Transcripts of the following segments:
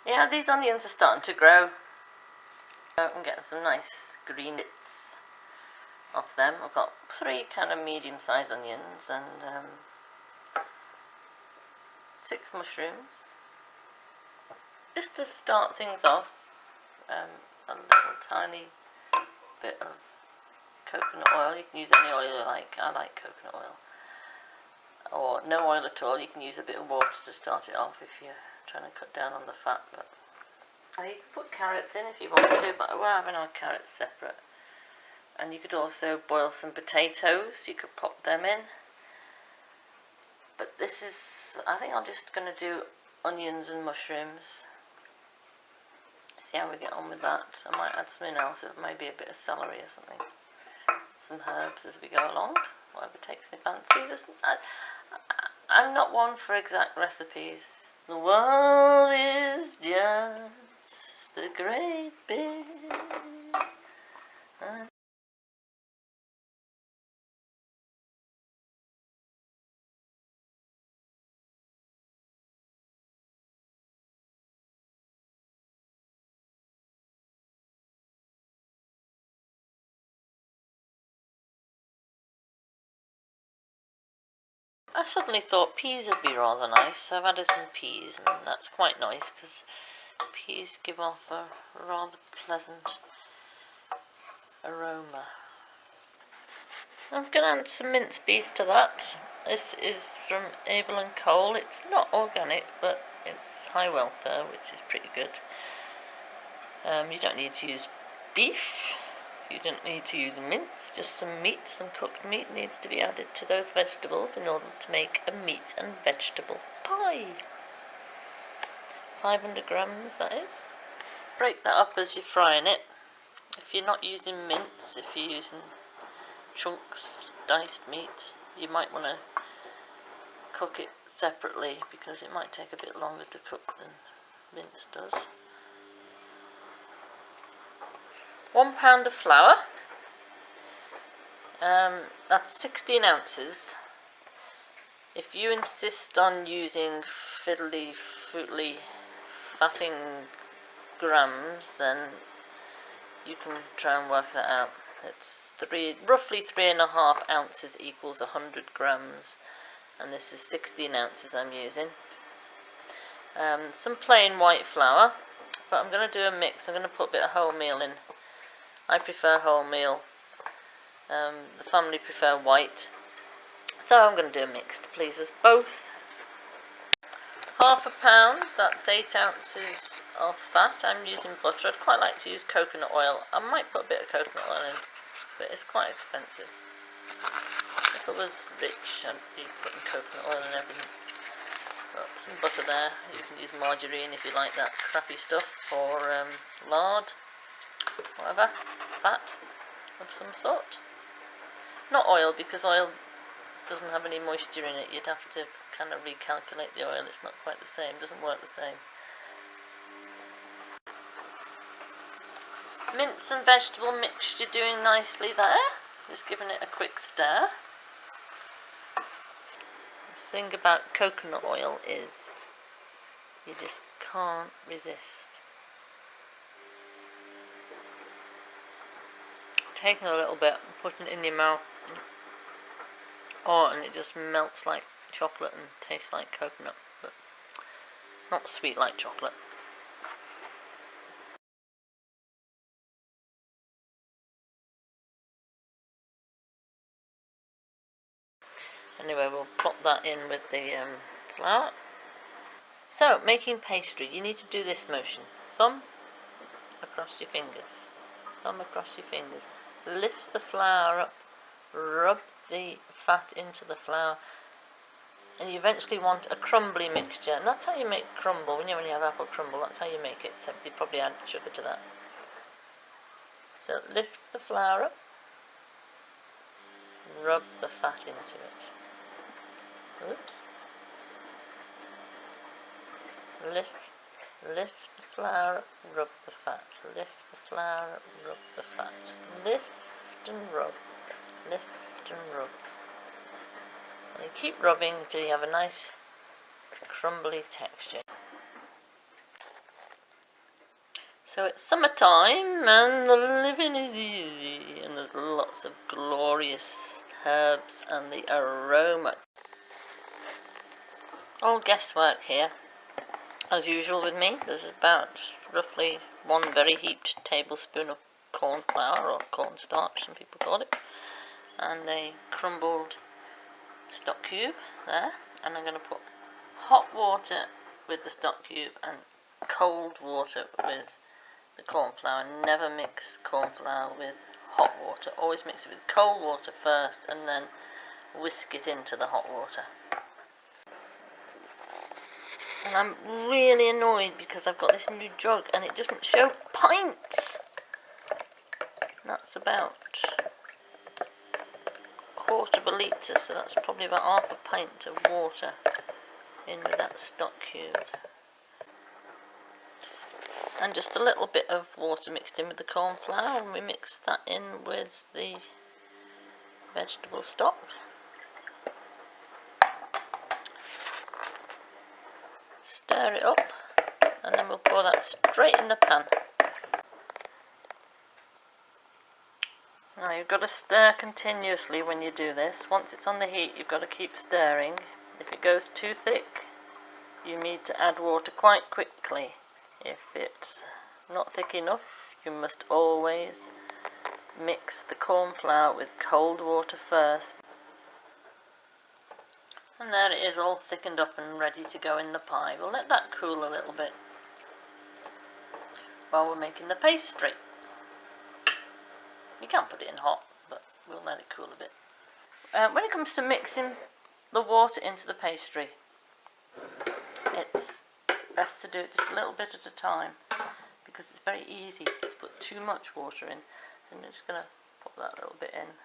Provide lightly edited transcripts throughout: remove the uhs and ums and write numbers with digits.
Yeah, these onions are starting to grow. I'm getting some nice green bits off them. I've got 3 kind of medium-sized onions and 6 mushrooms. Just to start things off, a little tiny bit of coconut oil. You can use any oil you like. I like coconut oil. Or no oil at all. You can use a bit of water to start it off if you're trying to cut down on the fat. But you can put carrots in if you want to, but we're having our carrots separate. And you could also boil some potatoes. You could pop them in. But this is, I think I'm just going to do onions and mushrooms. See how we get on with that. I might add something else, maybe a bit of celery or something. Some herbs as we go along, whatever takes me fancy. I'm not one for exact recipes. The world is just a great big... I suddenly thought peas would be rather nice, so I've added some peas, and that's quite nice because peas give off a rather pleasant aroma. I'm going to add some minced beef to that. This is from Abel and Cole. It's not organic, but it's high welfare, which is pretty good. You don't need to use beef. You don't need to use mince, just some meat, some cooked meat needs to be added to those vegetables in order to make a meat and vegetable pie. 500 grams that is. Break that up as you're frying it. If you're not using mince, if you're using chunks, diced meat, you might want to cook it separately because it might take a bit longer to cook than mince does. 1 pound of flour, that's 16 ounces. If you insist on using fiddly, footly, faffing grams, then you can try and work that out. It's roughly 3.5 ounces equals 100 grams, and this is 16 ounces I'm using. Some plain white flour, but I'm going to do a mix. I'm going to put a bit of wholemeal in. I prefer wholemeal. The family prefer white. So I'm going to do a mix to please us both. ½ pound, that's 8 ounces of fat. I'm using butter. I'd quite like to use coconut oil. I might put a bit of coconut oil in, but it's quite expensive. If it was rich, I'd be putting coconut oil in everything. Got some butter there. You can use margarine if you like that crappy stuff, or lard. Whatever, fat of some sort. Not oil, because oil doesn't have any moisture in it. You'd have to kind of recalculate the oil. It's not quite the same, doesn't work the same. Mince and vegetable mixture doing nicely there. Just giving it a quick stir. The thing about coconut oil is you just can't resist taking a little bit and putting it in your mouth, and it just melts like chocolate and tastes like coconut, but not sweet like chocolate. Anyway, we'll plop that in with the flour. So, making pastry, you need to do this motion. Thumb across your fingers. Thumb across your fingers. Lift the flour up, rub the fat into the flour, and you eventually want a crumbly mixture. And that's how you make crumble. When you have apple crumble, that's how you make it, except you probably add sugar to that. So lift the flour up, rub the fat into it. Oops. Lift the flour up, rub the fat. Lift the flour up, rub the fat. Lift and rub. Lift and rub. And you keep rubbing until you have a nice crumbly texture. So it's summertime and the living is easy, and there's lots of glorious herbs and the aroma. All guesswork here, as usual with me. There's about roughly 1 very heaped tablespoon of corn flour, or cornstarch some people call it, and a crumbled stock cube there, and I'm going to put hot water with the stock cube and cold water with the corn flour. Never mix corn flour with hot water, always mix it with cold water first and then whisk it into the hot water. And I'm really annoyed because I've got this new jug and it doesn't show pints. That's about 1/4 of a litre, so that's probably about 1/2 pint of water in with that stock cube. And just a little bit of water mixed in with the corn flour, and we mix that in with the vegetable stock. Stir it up, and then we'll pour that straight in the pan. Now you've got to stir continuously when you do this. Once it's on the heat, you've got to keep stirring. If it goes too thick, you need to add water quite quickly. If it's not thick enough, you must always mix the corn flour with cold water first. And there it is, all thickened up and ready to go in the pie. We'll let that cool a little bit while we're making the pastry. You can put it in hot, but we'll let it cool a bit. When it comes to mixing the water into the pastry, it's best to do it just a little bit at a time, because it's very easy to put too much water in. And I'm just going to pop that little bit in.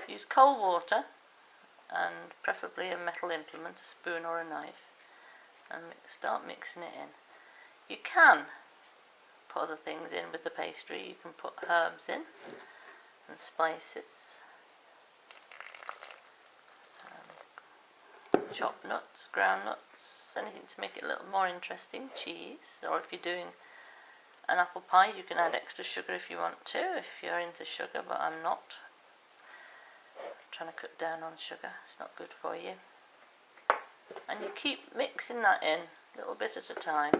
Use cold water, and preferably a metal implement, a spoon or a knife, and start mixing it in. You can put other things in with the pastry. You can put herbs in and spices, chopped nuts, ground nuts, anything to make it a little more interesting, cheese, or if you're doing an apple pie you can add extra sugar if you want to, if you're into sugar, but I'm not. I'm trying to cut down on sugar, it's not good for you. And you keep mixing that in a little bit at a time.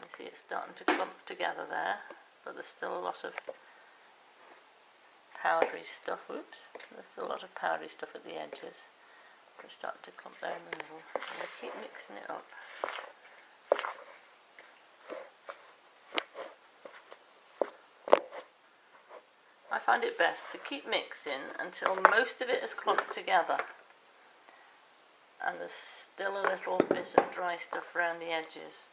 You see it's starting to clump together there, but there's still a lot of powdery stuff. Oops, there's still a lot of powdery stuff at the edges. It's starting to clump there in the middle. And we keep mixing it up. I find it best to keep mixing until most of it is clumped together and there's still a little bit of dry stuff around the edges.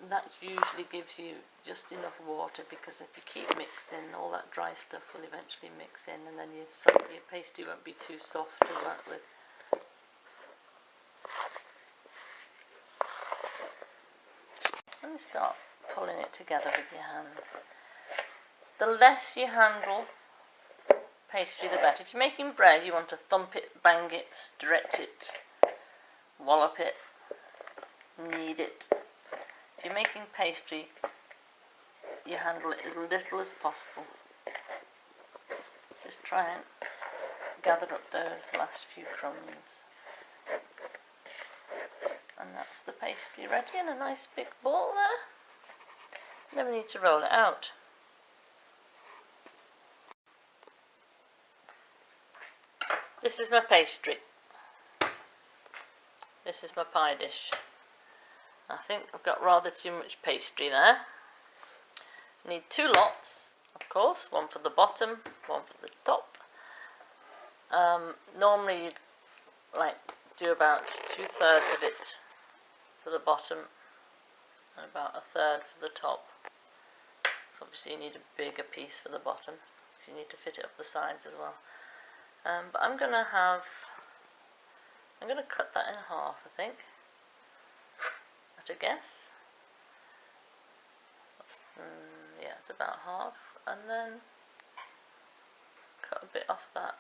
That usually gives you just enough water, because if you keep mixing, all that dry stuff will eventually mix in, and then your pastry won't be too soft to work with. And start pulling it together with your hand. The less you handle pastry, the better. If you're making bread, you want to thump it, bang it, stretch it, wallop it, knead it. If you're making pastry, you handle it as little as possible. Just try and gather up those last few crumbs. And that's the pastry ready in a nice big ball there. Then we need to roll it out. This is my pastry. This is my pie dish. I think I've got rather too much pastry there. I need 2 lots, of course, one for the bottom, one for the top. Normally you'd like do about 2/3 of it for the bottom and about 1/3 for the top. Obviously you need a bigger piece for the bottom, because you need to fit it up the sides as well. But I'm going to cut that in half, I think, at a guess. Yeah, it's about half, and then cut a bit off that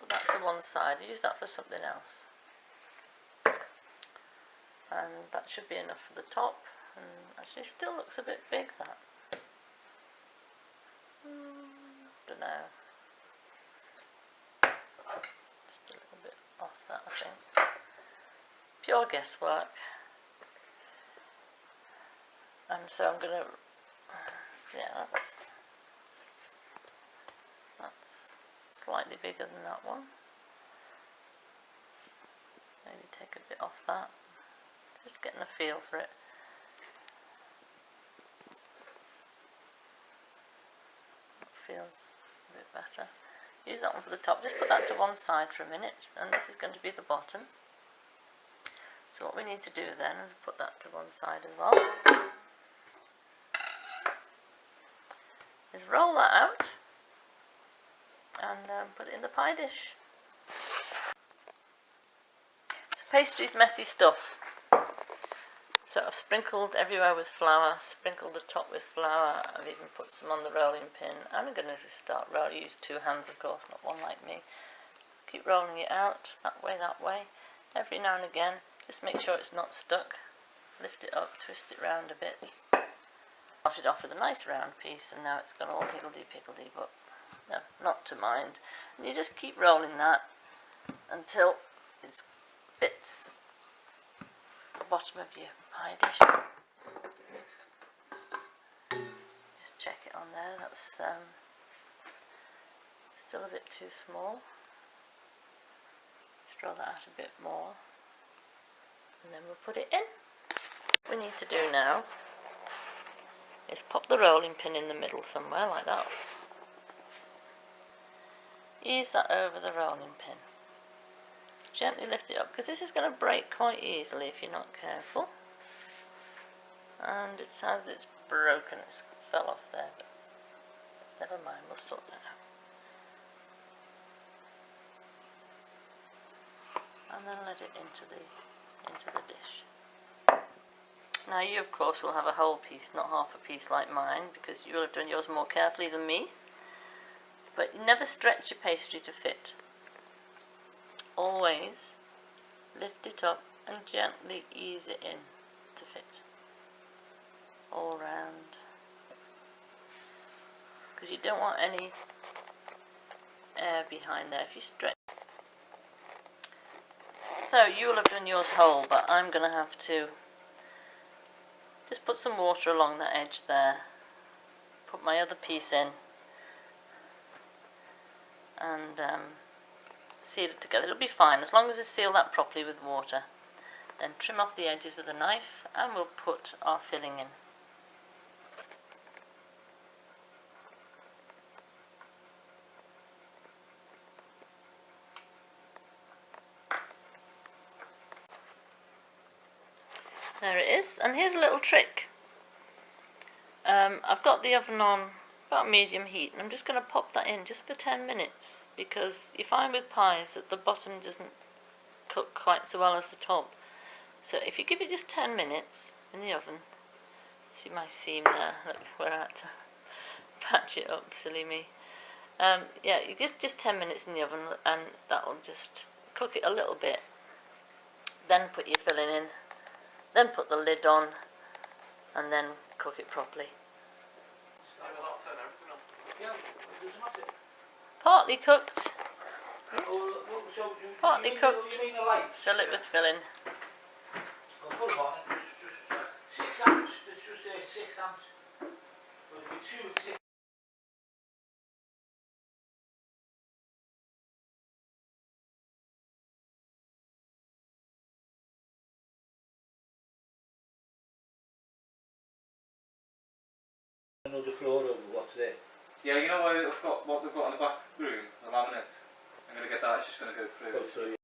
put that to one side. Use that for something else. And that should be enough for the top. And actually still looks a bit big, that. Don't know. Just a little bit off that, I think. Pure guesswork. And so I'm gonna, yeah, that's slightly bigger than that one. Maybe take a bit off that. Just getting a feel for it. Feels a bit better. Use that one for the top. Just put that to one side for a minute, and this is going to be the bottom. So what we need to do then is put that to one side as well. Is roll that out and put it in the pie dish. So pastry's messy stuff. So I've sprinkled everywhere with flour, sprinkled the top with flour, I've even put some on the rolling pin. I'm going to start rolling, use two hands of course, not one like me. Keep rolling it out, that way. Every now and again, just make sure it's not stuck. Lift it up, twist it round a bit. Started off with a nice round piece and now it's gone all higgledy-piggledy, but no, not to mind. And you just keep rolling that until it fits the bottom of your pie dish. Just check it on there, that's still a bit too small. Just draw that out a bit more and then we'll put it in. What we need to do now is pop the rolling pin in the middle somewhere like that. Ease that over the rolling pin. Gently lift it up because this is going to break quite easily if you're not careful. And it says it's broken, it fell off there, but never mind, we'll sort that out. And then let it into the dish. Now you of course will have a whole piece, not half a piece like mine, because you will have done yours more carefully than me. But never stretch your pastry to fit. Always lift it up and gently ease it in to fit. All round. Because you don't want any air behind there if you stretch. So you will have done yours whole, but I'm going to have to just put some water along the edge there. Put my other piece in. And seal it together. It'll be fine as long as you seal that properly with water. Then trim off the edges with a knife and we'll put our filling in. There it is, and here's a little trick. I've got the oven on about medium heat and I'm just going to pop that in just for 10 minutes because you find with pies that the bottom doesn't cook quite so well as the top. So if you give it just 10 minutes in the oven, see my seam there, look where I had to patch it up, silly me. Yeah, you just 10 minutes in the oven and that will just cook it a little bit. Then put your filling in, then put the lid on and then cook it properly. Partly cooked. Partly cooked. Fill it with filling. 6 amps, it's just 6 amps. But it'll be 2 with 6. Another floor over what's there. Yeah, you know what they've got in the back room, the laminate. I'm going to get that, it's just going to go through.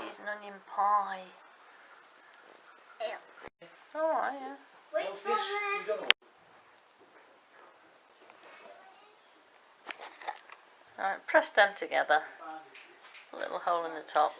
cheese and onion pie. Alright, yeah. Wait for it. Alright, press them together. A little hole in the top.